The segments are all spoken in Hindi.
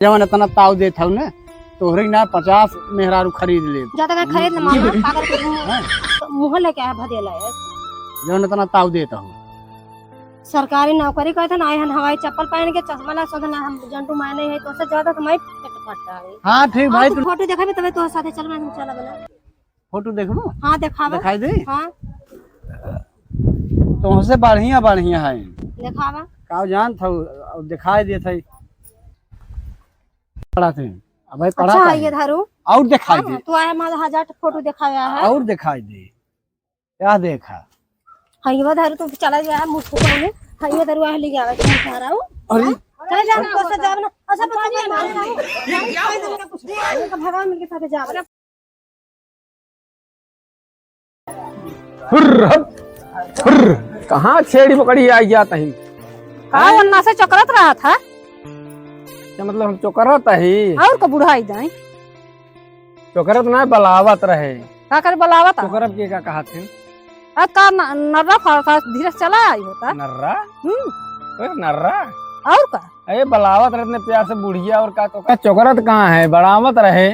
जवन इतना ताव देत हूँ ना तोहरी ना 50 मेहरारू खरीद ले ज्यादा कर खरीद ना मामा पागल के मुंह लेके आया भदेला है जवन इतना ताव देता हूँ। सरकारी नौकरी करते ना हन हवाई चप्पल पहन के चश्मा ला सोधना हम जंटू माने है तो से ज्यादा तो मैं पेट फटता है। हाँ ठीक भाई तू फोटो देखाबे तबे तो साथे चल हम चला बना फोटो देखबो। हां देखाबे दिखाई दे। हां तुमसे बढ़िया बढ़िया है देखावा का जान था दिखाई दे थे पढ़ा थे अब भाई पढ़ा अच्छा ये धारू और दिखाई दे तू आया मां 1000 फोटो दिखाया है और दिखाई दे क्या देखा। हां ये धारू तू चला गया मुझको में हां ये धारू आ ले गया तुम चाह रहा हूं अरे चल जा को से जाब ना अच्छा पानी मार रहा हूं ये क्या ये का भगवान मिल के साथ जाब हुर्र कहाँ छेड़ी पकड़ी आई गया तही का वन्ना से चकरत रहा था क्या मतलब हम चोकरत ही और का बुढ़ाई दाई चोकरत ना बलावत रहे का कर बलावा था चोकरत के का कहा थे आ का नर्रा फाड़ा धीरे से चला आई होता नर्रा नर्रा और का अरे बलावत रहने प्यार से बुढ़िया और का तो का चोकरत कहाँ है बड़ावत रहे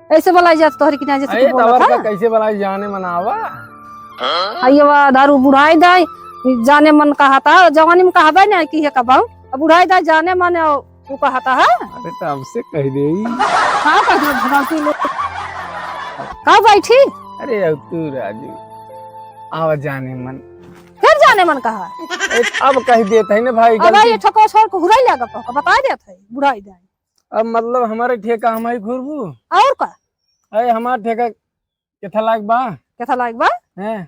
ऐसे बलाई जात तोहरी की ना जैसे अरे तू बोला तवर का था कैसे बलाई जाने मनावा आइए वा दारू बुढ़ाई दाई जाने मन कहा था जवानी में कहा ना कि है कबाऊ अब बुढ़ाई दाई जाने मन वो कहा था अरे तो हमसे कह दे का कर भगाती ले का बैठी अरे अब तू राजू आवा जाने मन फिर जाने मन कहा अरे अब कह देते है ना भाई अब ये ठको छोड़ को हुराई लगा का बता देत है बुढ़ाई दाई अब मतलब हमारे ठेका हमारी घुरबू और का अरे हमारा ठेका केथा लायक बा कैसा लायक बा हैं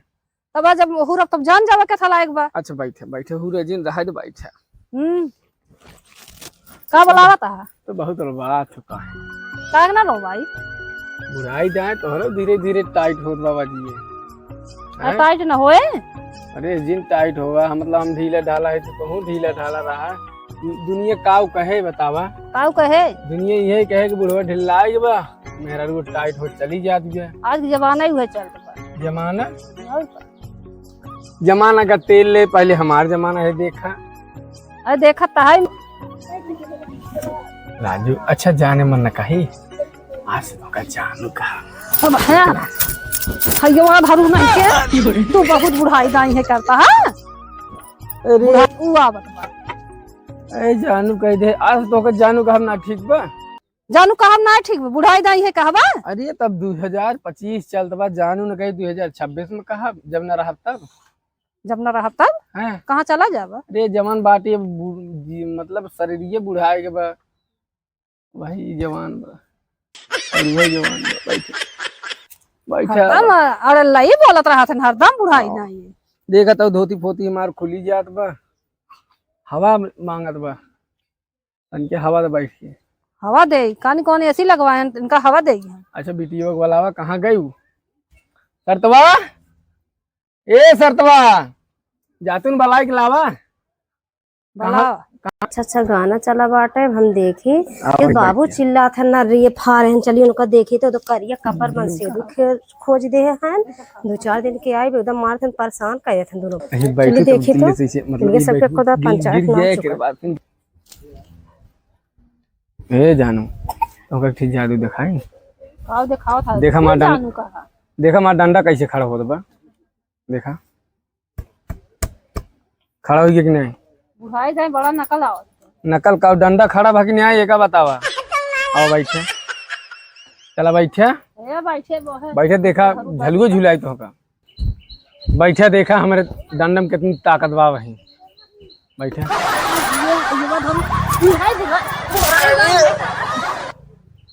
तब जब हुरब तब जान जावा कैसा लायक बा अच्छा बैठे बैठे हुरे जिन रहा तो बैठे का बोलावा था तो बहुत बात होता है का ना लो भाई बुराई जाए तो हरो धीरे धीरे टाइट होत बाबा जी हैं? टाइट न होए अरे जिन टाइट होगा मतलब हम ढीला ढाला है तो कहूँ ढीला ढाला रहा दुनिया काव कहे बतावा काऊ कहे दुनिया यही कहे कि बुढ़वा ढिल्ला बा मेरा रू टाइट हो चली जाती है आज के जमाना ही हुए चल बा जमाना और का? जमाना का तेल ले पहले हमारा जमाना है देखा अरे देखा तो है राजू अच्छा जाने मन न कही आज तो का जानू कहा अब है हयो धरू नहीं के तू बहुत बुढ़ाई दाई है करता है अरे ऊ आवत बा अरे जानू कह दे आज तो का जानू का हम ना ठीक बा जानू कहब ना ठीक बा बुढ़ाई दाई है कहबा अरे तब 2025 चलत बा जानू न कही 2026 में कहा जब न रहा तब जब न रहा तब हैं कहाँ चला जाबा अरे जवान बाटी मतलब शरीरिये बुढ़ाए के बा वही जवान बा अरे वही जवान बा बैठे बैठा हरदम अरे लई बोलत रहा था हरदम बुढ़ाई दाई देखा तो धोती फोती हमार खुली जात बा हवा मांगत बा तनके हवा दे बैठ के हवा दे कानी कौन ऐसी लगवाए इनका हवा देगी अच्छा बिटियो वाला कहाँ गई सरतवा ए सरतवा जातुन बलाई के लावा भला अच्छा अच्छा गाना चला बाटे हम देखी ये बाबू चिल्ला था ना रे फार चलिए उनका देखी तो करिया कपर मन से खोज दे हैं 2-4 दिन के आए एकदम मार थे परेशान कर थे दोनों बैठे देखी तो मतलब इनके सबके खुदा पंचायत ना चुका। ए जानू तो ठीक जादू दिखाई आओ दिखाओ था देखा मार जानू कहा देखा मार डंडा कैसे खड़ा होता बा देखा खड़ा हो गया कि नहीं बुढ़ाई दाई बड़ा नकल आओ नकल का डंडा खड़ा भा कि नहीं ये का बतावा आओ बैठे चला बैठे ए बैठे बोहे बैठे देखा झलगो झुलाई तो का बैठे देखा हमारे डंडा में कितनी ताकत बा वही बैठे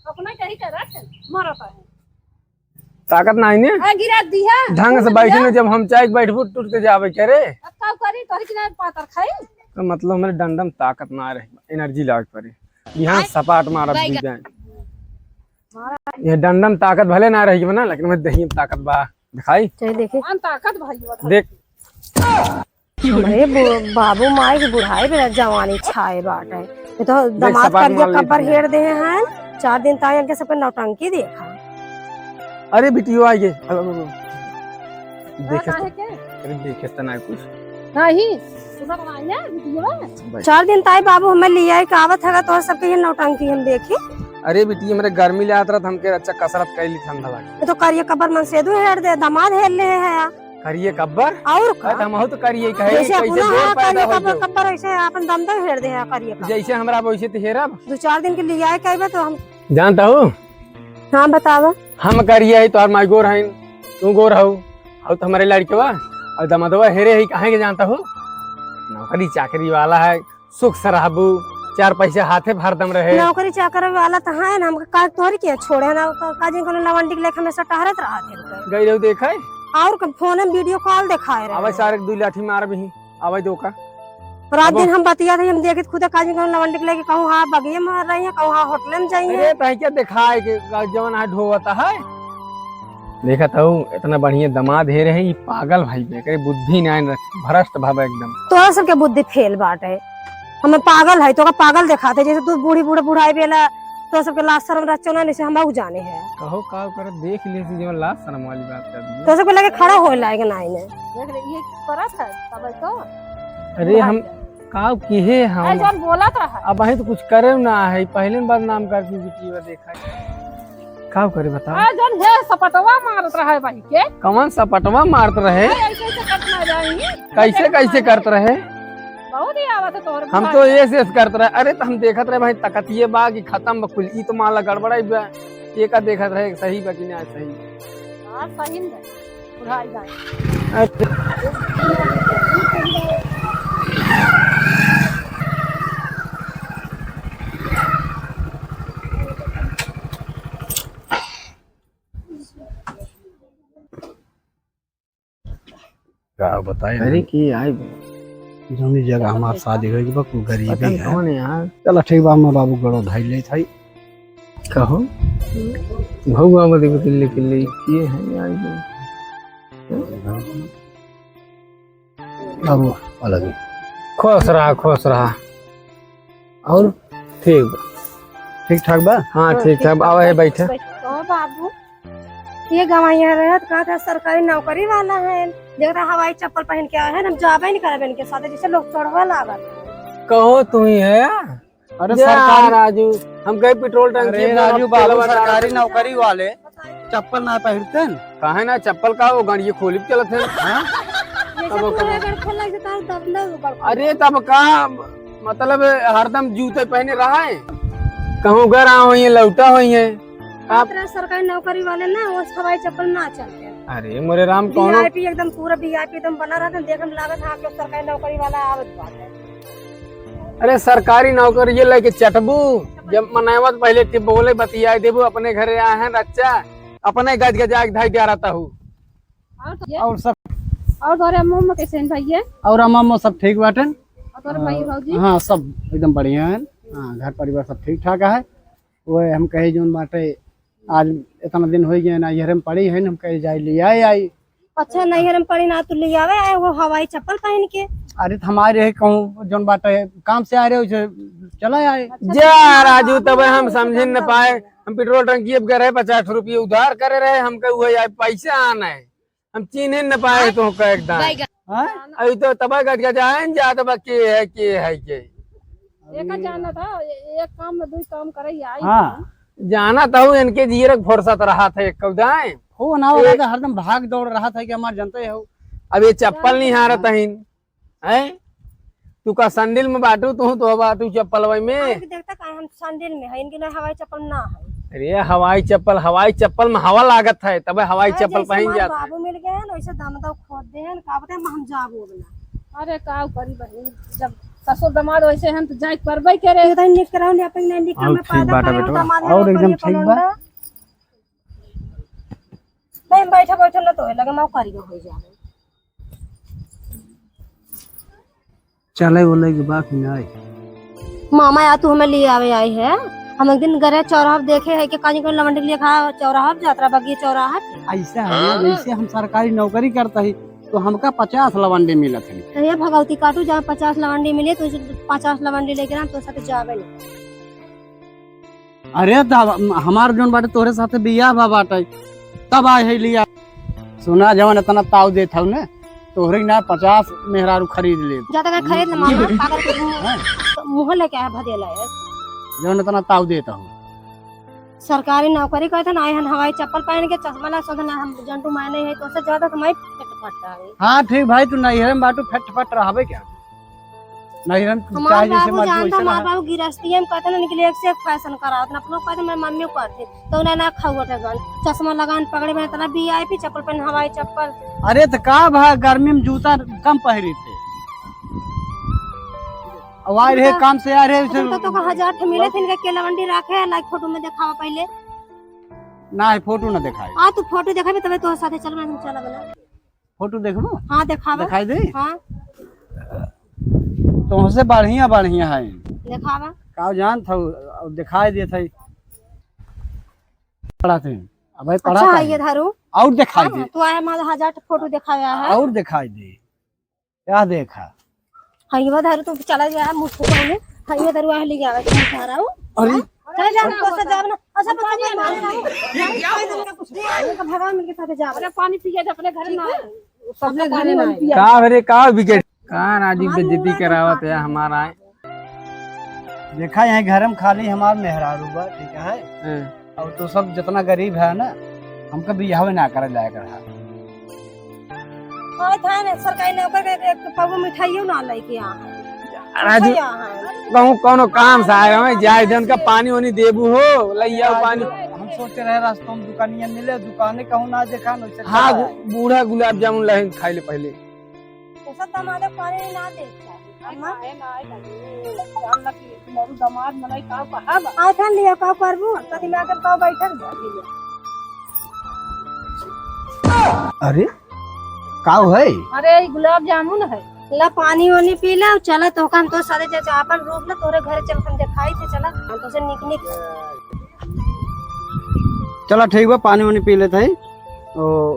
अपना कहीं कर मारता है ताकत नहीं ने आ गिरा दिया ढंग से बैठे ने जब हम चाय बैठबू टूट के जावे करे अब का करी तोरी की पातर खाई तो मतलब हमारे डंडा में ताकत ना रहे एनर्जी लाग पड़े यहाँ सपाट मारत दी जाए ये डंडा में ताकत भले ना रही ना लेकिन मैं दही में ताकत बा दिखाई चलिए देखे ताकत भाई देख हमारे बाबू माई की बुढ़ाई पे जवानी छाए बाटे ये तो दामाद सपाट करिया मार कपर लेती हेर दे हैं 4 दिन तक इनके सब पे नौटंकी देखा अरे बिटियो आई गए देखे है के अरे देखे तो ना कुछ नहीं सुनत नहीं है वीडियो 4 दिन ताई बाबू हमें लिया है आवत है तो सबके ये नौटंकी हम देखी। अरे बेटी मेरे गर्मी ले आता हमके अच्छा कसरत कैली ठंडा लगे ये तो करिए कबर मन से हेर दे दामाद हेर ले है करिए कब्बर और का हम हो तो करिए कहे जैसे कैसे अपना जोर पैदा हो करिए जो कबर ऐसे अपन दम दम हेर दे है करिए का जैसे हमरा वैसे तो हेरब 2-4 दिन के लिया है कहबे तो हम जानता हूँ हां बतावा हम करिए है तोहर माई गोर है तू गोर हो तो हमारे लड़के और दमदवा हेरे है काहे के जानता हूँ नौकरी चाकरी वाला है सुख सराबू 4 पैसे हाथे भरदम रहे नौकरी चाकरी वाला तो है ना हम का तोरी के छोड़े ना काजिन को लवंडी के लेके हमेशा टहरत रहा थे गई रहू देखे और फोन में वीडियो कॉल दिखाए रहे आवे सारे 2 लाठी मार भी आवे दो का रात दिन हम बतिया थे हम देखे खुद काजिन को लवंडी के लेके कहूं हां बगिए मार रही है कहूं हां होटल में जाएंगे अरे तय क्या दिखाए के जवन हाथ ढोवता है देखा तो इतना बढ़िया दामाद हे रहे पागल भाई बेकरे बुद्धि नहीं भ्रष्ट भाव एकदम तोरा सबके बुद्धि फेल बाटे हमें पागल है तो का पागल दिखाते जैसे तू बूढ़ी बूढ़े बुढ़ाई बेला तो सबके लाश शर्म रचना नहीं से हम उ जाने है कहो का कर देख ले सी जीवन लाश शर्म वाली बात कर दी तो सबके लगे खड़ा होए लायक नहीं ने देख ले ये करत है तब तो अरे हम का किहे ऐ हम जन बोलत रहा अब वही तो कुछ करे ना है पहले बार नाम करती बेटी देखा का करे बता ऐ जन है सपटवा मारत रहा है भाई के कौन सा पटवा मारत रहे ऐसे ऐसे करना जाएंगे कैसे कैसे करत रहे बहुत ही आवत है तोहर हम तो ऐसे करत रहे अरे तो हम देखत रहे भाई तकतिये बा की खत्म बकुल ई तो माला गड़बड़ाई बा ये का देखत रहे सही बा कि ना सही हां सही है बुढ़ाई जाए का बताए अरे की आई जौनी जगह हमार शादी होई बा कुल गरीबी है कौन है यार चल ठीक बा हम बाबू गड़ो धाई ले थाई कहो भौवा मत दिल्ली किल्ली किए हैं यार बाबू अलग खुश रहा और ठीक बा ठीक ठाक बा हाँ ठीक ठाक आवा है बैठे तो बाबू ये गवाइया रहत का था सरकारी नौकरी वाला है देखता हवाई चप्पल पहन के आया है हम जाबे नहीं करबे इनके साथ जैसे लोग चढ़वा लागल कहो तू ही है अरे जा सरकारी राजू हम गए पेट्रोल टंकी अरे राजू बाबू सरकारी नौकरी वाले चप्पल ना पहनते न काहे ना चप्पल का वो गाड़ी खोल के चलत है जैसे पूरा अगर खोल लग जाता है तब लोग अरे तब का मतलब हरदम जूते पहने रहा है कहूँ घर आओ ये लौटा हुई है आप सरकारी नौकरी वाले ना वो हवाई चप्पल ना चलते अरे मोरे राम कौन वीआईपी एकदम पूरा वीआईपी एकदम बना रहा था देखम लागत हां लोग सरकारी नौकरी वाला आवत बात है अरे सरकारी नौकरी ये लेके चटबू जब मनावत पहले टिप बोले बतिया देबू अपने घरे आए हैं बच्चा अपने गज गजा धाई दिया रहता हूँ और सब और तोरे अम्मा कैसे हैं भैया और अम्मा सब ठीक बाटन और तोरे भाई भौजी हाँ सब एकदम बढ़िया है हाँ घर परिवार सब ठीक ठाक है वो हम कहे जोन बाटे आज इतना दिन हो गया ना ये में पड़ी है हम कहे जाए लिया आई अच्छा नहीं हम पड़ी ना तू ले आवे आए वो हवाई चप्पल पहन के अरे तो हमारे है कहूँ जोन बाटे काम से आ रहे हो चला आए जा राजू तब हम समझ न पाए हम पेट्रोल टंकी अब गए 50 रुपये उधार करे रहे हम कहे पैसे आना है हम चीन न पाए तो एकदम हाँ? अभी तो तब गट गजाए जा तब के है एक जाना था एक काम में 2 काम करे ही आई हाँ जाना तो इनके जीरक फुर्सत रहा था एक कौदाए हो ना हो रहा था हरदम भाग दौड़ रहा था कि हमारे जनते हो अब ये चप्पल नहीं हारत है तू का संडिल में बाटू तो बाटू चप्पल वही में देखता का हम सैंडल में है इनके लिए हवाई चप्पल ना है अरे हवाई चप्पल में हवा लागत है तब हवाई चप्पल पहन जाता है बाबू मिल गए हैं वैसे दामदा खोद दे हैं का बता हम जाबो ना अरे का करी बहन जब ससुर दामाद वैसे हैं तो जाय करबे करे ये तो निक कराओ ने अपन नहीं निकल में पैदा करे दामाद और एकदम ठीक बा नहीं बैठा बैठा ना तो लगे मैं करी हो जावे चले बोले की बात नहीं मामा या तू हमें लिए आवे आई है हम एक दिन गए चौराहा देखे है कि काजी को लवंडी लिए खा चौराहा यात्रा बगी चौराहा ऐसा है ना जैसे हम सरकारी नौकरी करते ही तो हमका 50 लवंडे मिलत है तो ये भगवती काटू जहाँ 50 लवंडी मिले तो 50 लवंडी लेके ना तो साथ जावे नहीं अरे तब हमार जोन बाटे तोरे साथे बियाह बा बाटे तब आए है लिया सुना जवन इतना ताव देत हूं ना तोहरी ना 50 मेहरारू खरीद ले ज्यादा का खरीद ले मामा पागल के मुंह लेके आया भदेला है जौन इतना ताव देता हूँ। सरकारी नौकरी करते ना हन हवाई चप्पल पहन के चश्मा ला सोधना हम जंटू माने है तो उससे ज्यादा तो मैं पेट फटता है। हाँ ठीक भाई, तू नैहर में बाटू फट फट रहबे क्या नैहर में हमारे चाहे जैसे बाबू मर्जी जानता वैसे हमारे रहा। बाबू गिरस्ती है कहते ना निकले एक से एक फैशन कराओ ना अपनों कहते मेरे मम्मी करते तो उन्हें ना खाओटे गन चश्मा लगान पकड़े में इतना वीआईपी चप्पल पहन हवाई चप्पल। अरे तो का भा गर्मी में जूता कम पहरी थे आवाज रहे काम से आ रहे तो 1000 ठे मिले थे इनके केला मंडी रखे लाइक फोटो में दिखावा पहले ना फोटो ना दिखाई। हां तू फोटो दिखाबे तबे तो साथे चल हम चला बना फोटो देखबो। हां दिखावा दिखाई दे। हां तुमसे बढ़िया बढ़िया है दिखावा का जान था दिखाई दे थे पढ़ा थे अब भाई पढ़ा अच्छा था ये धारू और दिखाई दे तू आया मां 1000 ठे फोटो दिखाया है और दिखाई दे क्या देखा। हां ये धारू तू चला गया मुझको पहले हां ये धारू आ ले गया तुम सारा अरे चल जा तो से जाब ना अच्छा बता दे भगवान मिलके साथे जाब अरे पानी पिए अपने घर ना सबने घर ना का रे का विकेट का राजीव बेइज्जती करावत है हमारा। देखा यहाँ घर में खाली हमार मेहरारू बा ठीक है और तो सब जितना गरीब है ना हमको बियाह ना करे लायक रहा। और था ना सरकारी नौकर के एक पाव मिठाइयो ना लेके आ राजू कहूँ कोनो काम से आए हो जाए धन का पानी वानी देबू हो लइया पानी। हम सोचे रहे रास्ते में दुकानिया मिले दुकाने कहूँ ना देखा न हाँ बूढ़ा गुलाब जामुन लहे खाई ले पहले तो सब दमादे पानी ना दे अम्मा है ना जान लगी मोरू दामाद मलाई का कहाब आ था लिया का करबू कदी में आकर का बैठल अरे काऊ है अरे गुलाब जामुन है ला पानी वानी पी ला चला तो हम तो सारे चाचा अपन रोक ला तोरे घर चल हम दिखाई थे चला हम तो से निक निक चलो ठीक बा पानी वानी पी लेते है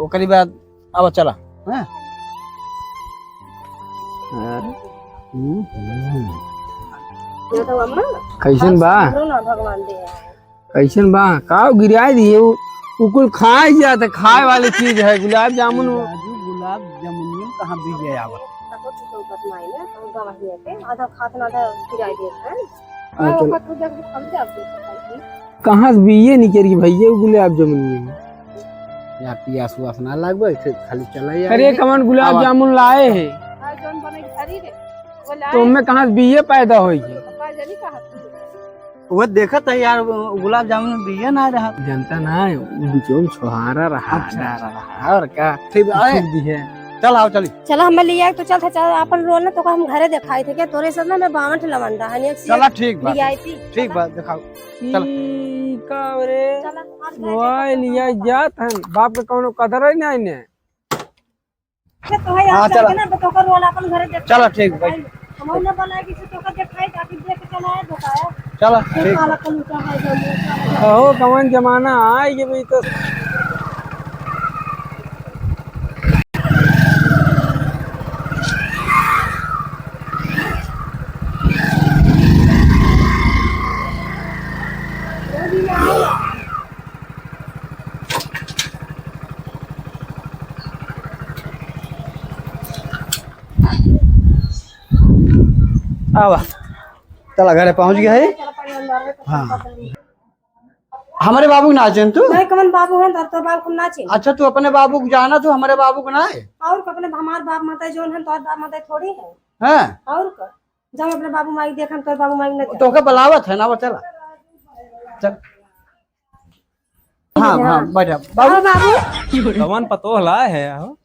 ओकरी बाद अब चला हैं ये तो अम्मा कैसन बा ना भगवान दे कैसन बा का गिराई दिए कुल खाए जाते खाए वाली चीज है गुलाब जामुन। राजू गुलाब जामुन कहाँ बिक गया आवत तो तो बतमाई ना हम गवाही है के आधा खात ना आधा किराए दे हैं हाँ, और वक्त जब हम से आप कहाँ से बीए निकल भैया गुलाब जामुन में या पियास उआस ना लगबे खाली चला अरे कमन गुलाब जामुन लाए है जोन बने खरी रे वो लाए तो में कहाँ से बीए पैदा होई पप्पा जनी कहा वो देखत है यार गुलाब जामुन बिया ना रहा जनता ना बिचों छोहारा रहा और क्या ठीक है। चल आओ चली चलो हम लिया तो चल चल अपन रोल ना तो हम घरे दिखाई थे क्या तोरे सब ना मैं 52 लवंडा है एक चला ठीक बा वीआईपी ठीक बा दिखाओ चल का रे चला वाई लिया जात है बाप के कोनो कदर ही नहीं ने तो है हाँ, यार चला। चल ना तो कर रोल अपन घरे देख चलो ठीक भाई हम ना बोला कि तो कर दिखाई ताकि देख के चला है बताया चलो ठीक काला कलूटा है जो कहो कमन जमाना आए कि भाई तो आवा चला घरे पहुंच गया है। हाँ हमारे बाबू को ना चाहिए तू नहीं कमन बाबू है तो बाबू को ना चाहिए अच्छा तू अपने बाबू को जाना तू हमारे बाबू को ना है और अपने हमारे बाप माता जोन है तो बाप माता थोड़ी है हैं और का जब अपने बाबू माई देखन तो बाबू माई न तो के बुलावत है ना वो चला चल हाँ हाँ बैठा बाबू बाबू कवन पतो हला है हो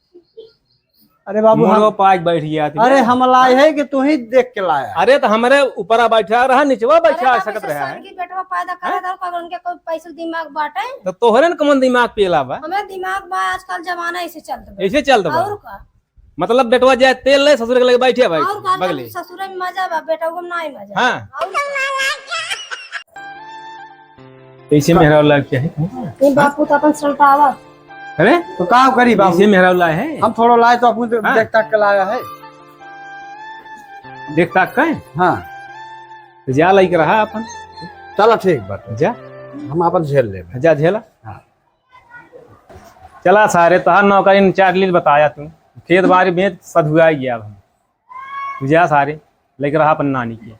अरे बाबू मोड़ो पाँच बैठ गया थी। अरे हम लाए है कि तू ही देख के लाया अरे तो हमारे ऊपर बैठा रहा नीचवा बैठा सकत रहा है की बेटवा पैदा करे दर का उनके कोई पैसा दिमाग बाटे तो तोहरे न कमन दिमाग पे बा हमें दिमाग बा आजकल जमाना ऐसे चलता है ऐसे चल दबा और का मतलब बेटवा जाए तेल ले ससुर के लगे बैठे भाई और का बगले ससुर में मजा बा बेटा को नहीं मजा हाँ और कैसे मेहरा लग क्या है ये बापू तो अपन सल्टावा अरे तो कहाँ करी बाबू कैसे मेहरा ला है हम थोड़ा लाए तो अपन तो हाँ। देख तक के लाया है देखता कहीं हाँ जा लग रहा अपन चलो ठीक बात जा हम अपन झेल ले जा झेला हाँ। चला सारे तहार नौकरी चार्ली बताया तू खेत बाड़ी में सधुआ गया अब हम तुझे सारे लेकर रहा अपन नानी के